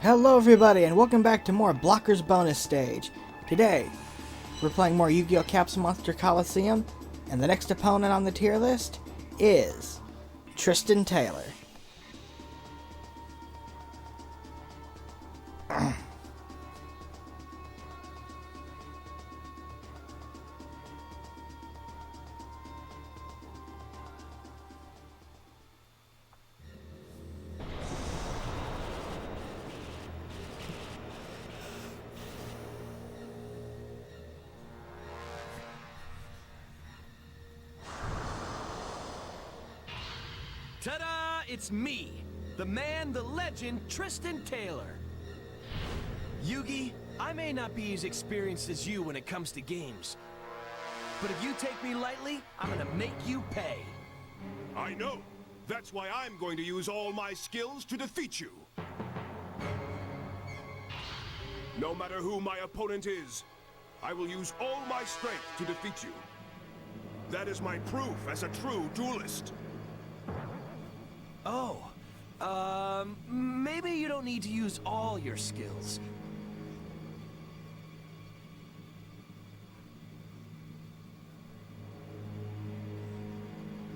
Hello everybody and welcome back to more Blockers bonus stage. Today, we're playing more Yu-Gi-Oh! Capsule Monster Coliseum, and the next opponent on the tier list is Tristan Taylor. Ta-da! It's me, the man, the legend, Tristan Taylor. Yugi, I may not be as experienced as you when it comes to games, but if you take me lightly, I'm gonna make you pay. I know. That's why I'm going to use all my skills to defeat you. No matter who my opponent is, I will use all my strength to defeat you. That is my proof as a true duelist. Oh, maybe you don't need to use all your skills.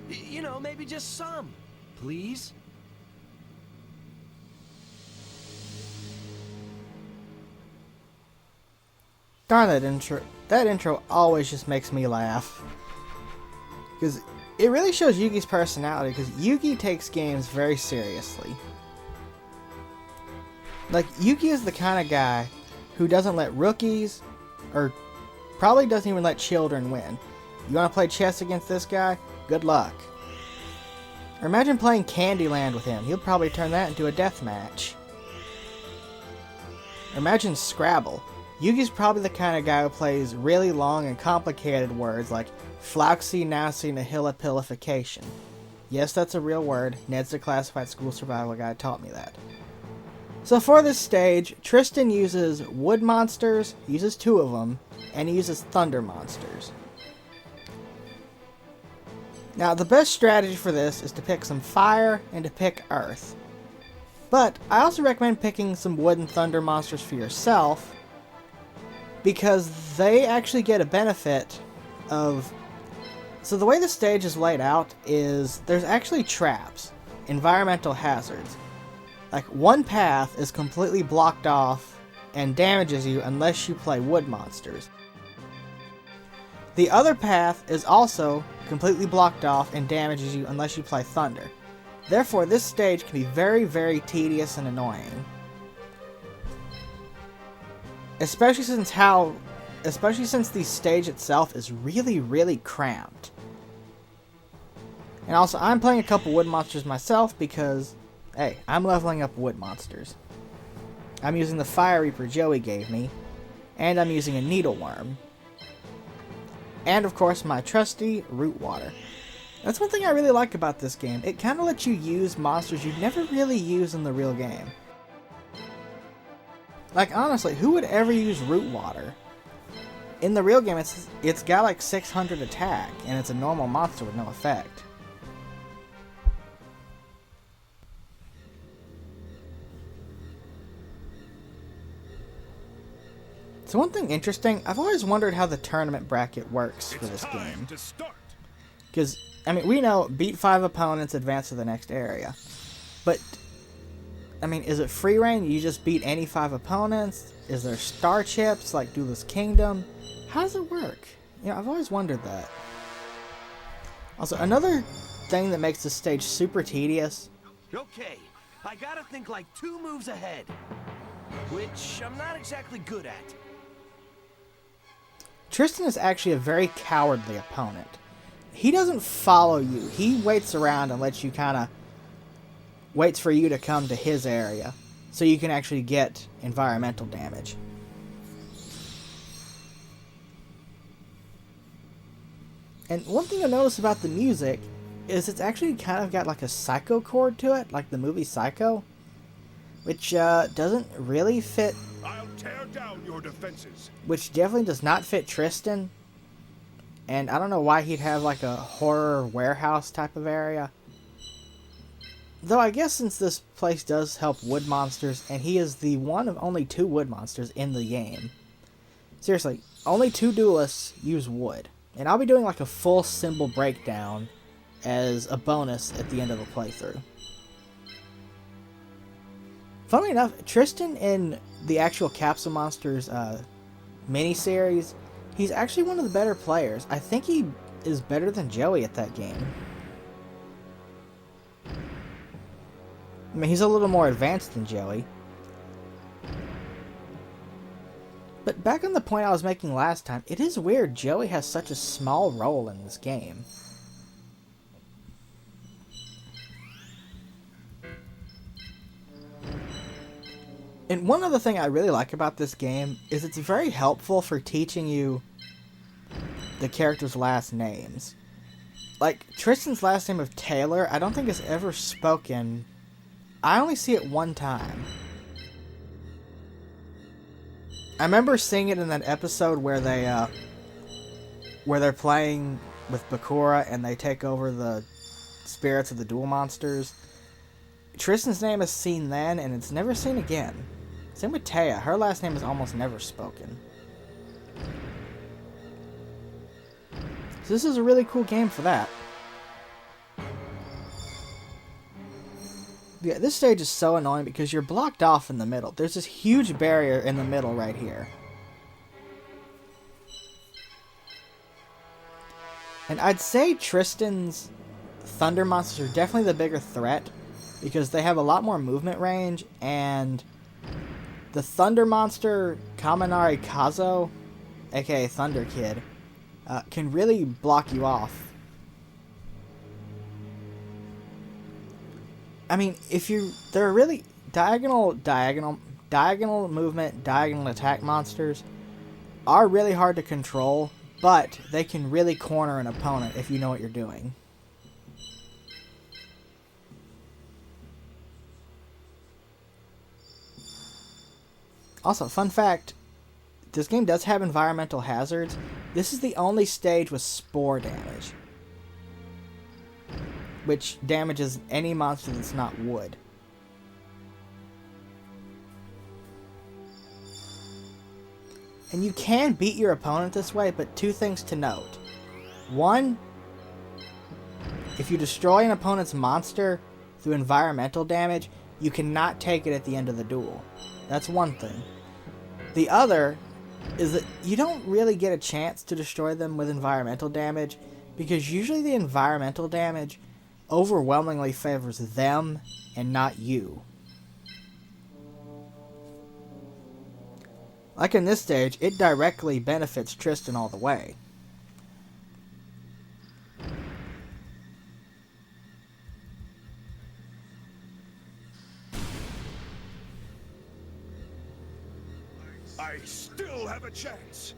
You know, maybe just some, please. Darn that intro. That intro always just makes me laugh. Because it really shows Yugi's personality, because Yugi takes games very seriously. Like, Yugi is the kind of guy who doesn't let rookies, or probably doesn't even let children win. You want to play chess against this guy? Good luck. Or imagine playing Candyland with him. He'll probably turn that into a death match. Or imagine Scrabble. Yugi's probably the kind of guy who plays really long and complicated words like Flauxy Nausea Nihilipilification. Yes, that's a real word. Ned's the Classified School Survival Guide taught me that. So for this stage, Tristan uses wood monsters, uses 2 of them, and he uses thunder monsters. Now, the best strategy for this is to pick some fire and to pick earth. But I also recommend picking some wood and thunder monsters for yourself, because they actually get a benefit of... So the way the stage is laid out is there's actually traps, environmental hazards. Like, one path is completely blocked off and damages you unless you play wood monsters. The other path is also completely blocked off and damages you unless you play thunder. Therefore, this stage can be very, very tedious and annoying. Especially since the stage itself is really, really cramped. And also, I'm playing a couple wood monsters myself because, hey, I'm leveling up wood monsters. I'm using the Fire Reaper Joey gave me, and I'm using a Needleworm. And of course, my trusty Root Water. That's one thing I really like about this game. It kind of lets you use monsters you'd never really use in the real game. Like, honestly, who would ever use Root Water? In the real game, it's got like 600 attack, and it's a normal monster with no effect. So one thing interesting, I've always wondered how the tournament bracket works for this game. Because, I mean, we know beat 5 opponents, advance to the next area. But, I mean, is it free reign? You just beat any 5 opponents? Is there star chips like Duelist Kingdom? How does it work? You know, I've always wondered that. Also, another thing that makes this stage super tedious. Okay, I gotta think like 2 moves ahead, which I'm not exactly good at. Tristan is actually a very cowardly opponent. He doesn't follow you. He waits around and lets you kind of... waits for you to come to his area, so you can actually get environmental damage. And one thing you'll notice about the music is it's actually kind of got like a Psycho chord to it, like the movie Psycho, which doesn't really fit... I'll tear down your defenses. Which definitely does not fit Tristan. And I don't know why he'd have like a horror warehouse type of area. Though I guess since this place does help wood monsters, and he is the one of only 2 wood monsters in the game. Seriously, only 2 duelists use wood. And I'll be doing like a full symbol breakdown as a bonus at the end of the playthrough. Funnily enough, Tristan in the actual Capsule Monsters miniseries, he's actually one of the better players. I think he is better than Joey at that game. I mean, he's a little more advanced than Joey. But back on the point I was making last time, it is weird Joey has such a small role in this game. And one other thing I really like about this game is it's very helpful for teaching you the characters' last names. Like, Tristan's last name of Taylor, I don't think is ever spoken. I only see it one time. I remember seeing it in that episode where they're playing with Bakura and they take over the spirits of the duel monsters. Tristan's name is seen then, and it's never seen again. Same with Taya. Her last name is almost never spoken. So this is a really cool game for that. Yeah, this stage is so annoying because you're blocked off in the middle. There's this huge barrier in the middle right here. And I'd say Tristan's Thunder Monsters are definitely the bigger threat because they have a lot more movement range, and the Thunder Monster Kaminari Kazo, aka Thunder Kid, can really block you off. I mean, they're really diagonal movement, diagonal attack monsters are really hard to control, but they can really corner an opponent if you know what you're doing. Also, fun fact, this game does have environmental hazards. This is the only stage with spore damage, which damages any monster that's not wood. And you can beat your opponent this way, but 2 things to note. 1, if you destroy an opponent's monster through environmental damage, you cannot take it at the end of the duel. That's one thing. The other is that you don't really get a chance to destroy them with environmental damage, because usually the environmental damage overwhelmingly favors them and not you. Like in this stage, it directly benefits Tristan all the way. I still have a chance.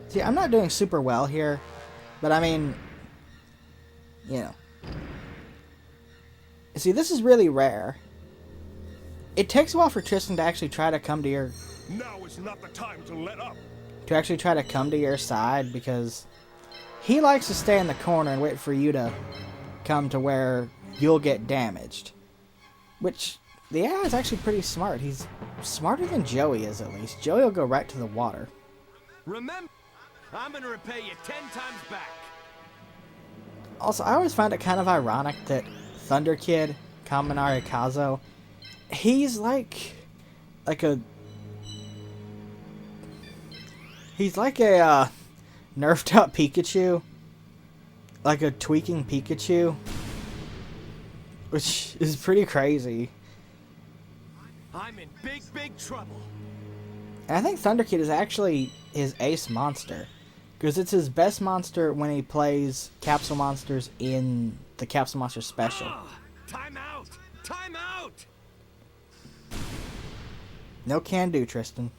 See, I'm not doing super well here, but I mean, you know. See, this is really rare. It takes a while for Tristan to actually try to come to your... Now is not the time to let up. To actually try to come to your side, because he likes to stay in the corner and wait for you to come to where you'll get damaged. Which, the AI is actually pretty smart. He's smarter than Joey is, at least. Joey will go right to the water. Remember, I'm gonna repay you 10 times back. Also, I always find it kind of ironic that Thunder Kid, Kaminari Kazo, he's like a nerfed out Pikachu, like a tweaking Pikachu, which is pretty crazy. I'm in big trouble. And I think Thunder Kid is actually his ace monster, because it's his best monster when he plays Capsule Monsters in the Capsule Monster Special. Time out! Time out! No can do, Tristan.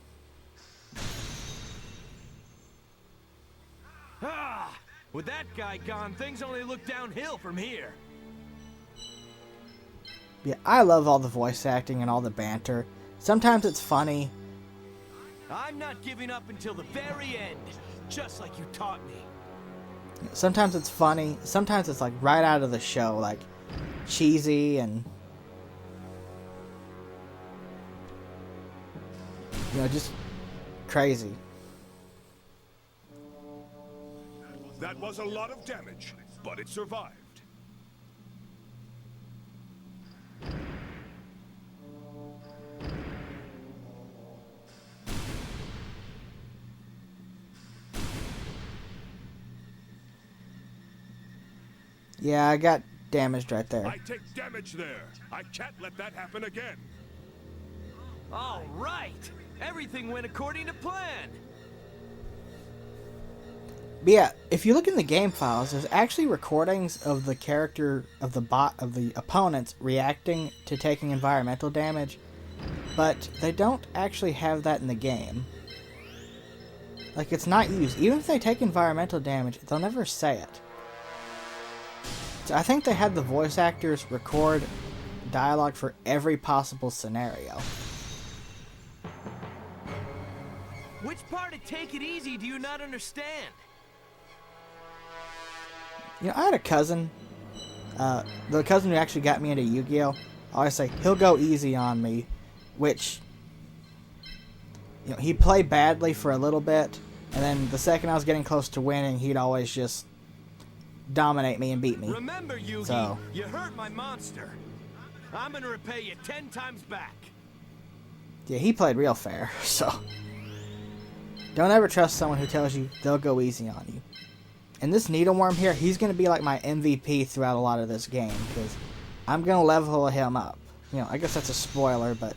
With that guy gone, things only look downhill from here. Yeah, I love all the voice acting and all the banter. Sometimes it's funny. I'm not giving up until the very end, just like you taught me. Sometimes it's funny, sometimes it's like right out of the show, like cheesy and just crazy. That was a lot of damage, but it survived. Yeah, I got damaged right there. I take damage there. I can't let that happen again. All right. Everything went according to plan. But yeah, if you look in the game files, there's actually recordings of the character of the opponents reacting to taking environmental damage, but they don't actually have that in the game. Like, it's not used. Even if they take environmental damage, they'll never say it. So I think they had the voice actors record dialogue for every possible scenario. Which part of Take It Easy do you not understand? I had a cousin, the cousin who actually got me into Yu-Gi-Oh! I always say, he'll go easy on me, which, he'd play badly for a little bit, and then the second I was getting close to winning, he'd always just dominate me and beat me. Remember, Yugioh, you hurt my monster. I'm gonna repay you 10 times back. Yeah, he played real fair, so don't ever trust someone who tells you they'll go easy on you. And this Needleworm here, he's going to be like my MVP throughout a lot of this game, because I'm going to level him up. I guess that's a spoiler, but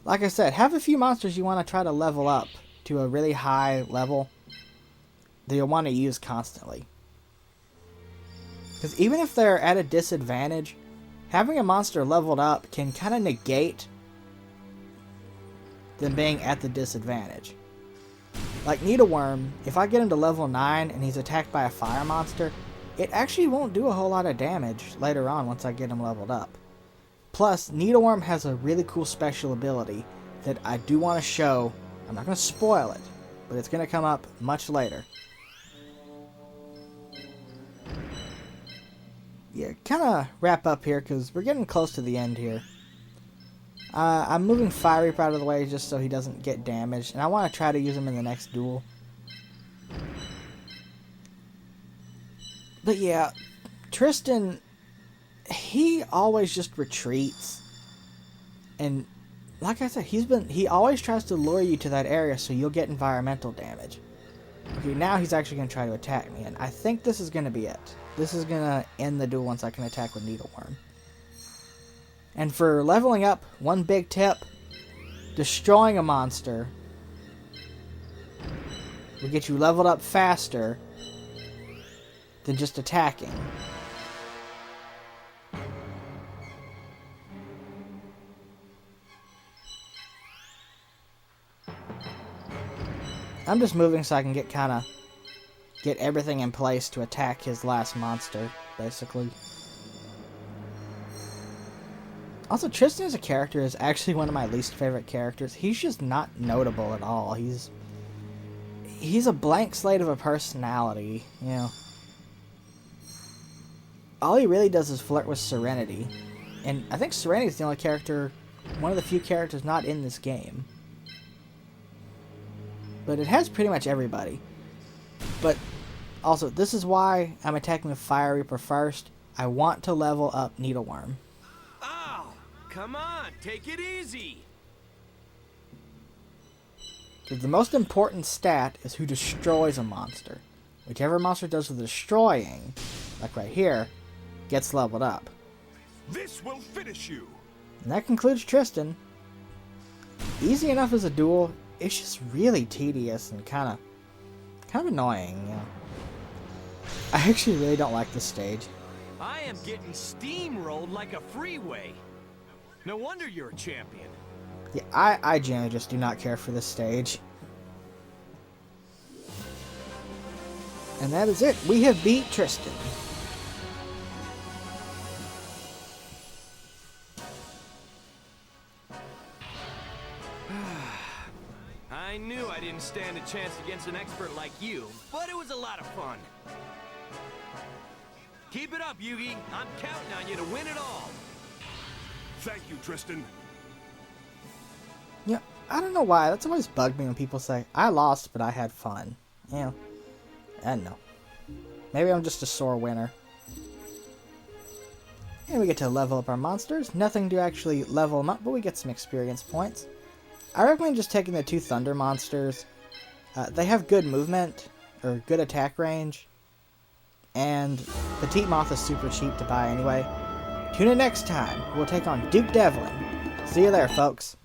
like I said, have a few monsters you want to try to level up to a really high level that you'll want to use constantly. Because even if they're at a disadvantage, having a monster leveled up can kind of negate them being at the disadvantage. Like Needleworm, if I get him to level 9 and he's attacked by a fire monster, it actually won't do a whole lot of damage later on once I get him leveled up. Plus, Needleworm has a really cool special ability that I do want to show. I'm not going to spoil it, but it's going to come up much later. Yeah, kind of wrap up here because we're getting close to the end here. I'm moving Fire Reaper out of the way just so he doesn't get damaged, and I want to try to use him in the next duel. But yeah, Tristan, he always just retreats, and like I said, he always tries to lure you to that area so you'll get environmental damage. Okay, now he's actually going to try to attack me, and I think this is going to be it. This is going to end the duel once I can attack with Needleworm. And for leveling up, one big tip, destroying a monster will get you leveled up faster than just attacking. I'm just moving so I can get everything in place to attack his last monster, basically. Also, Tristan as a character is actually one of my least favorite characters. He's just not notable at all. He's a blank slate of a personality, All he really does is flirt with Serenity. And I think Serenity is the only character, one of the few characters not in this game. But it has pretty much everybody. But also, this is why I'm attacking with Fire Reaper first. I want to level up Needleworm. Come on, take it easy. Because the most important stat is who destroys a monster. Whichever monster does the destroying, like right here, gets leveled up. This will finish you. And that concludes Tristan. Easy enough as a duel. It's just really tedious and kind of annoying. I actually really don't like this stage. I am getting steamrolled like a freeway. No wonder you're a champion. Yeah, I generally just do not care for this stage. And that is it. We have beat Tristan. I knew I didn't stand a chance against an expert like you, but it was a lot of fun. Keep it up, Yugi. I'm counting on you to win it all. Thank you, Tristan. Yeah, I don't know why. That's always bugged me when people say, I lost, but I had fun. Yeah, I don't know. Maybe I'm just a sore winner. And we get to level up our monsters. Nothing to actually level them up, but we get some experience points. I recommend just taking the 2 thunder monsters. They have good movement, or good attack range. And Petite Moth is super cheap to buy anyway. Tune in next time. We'll take on Duke Devlin. See you there, folks.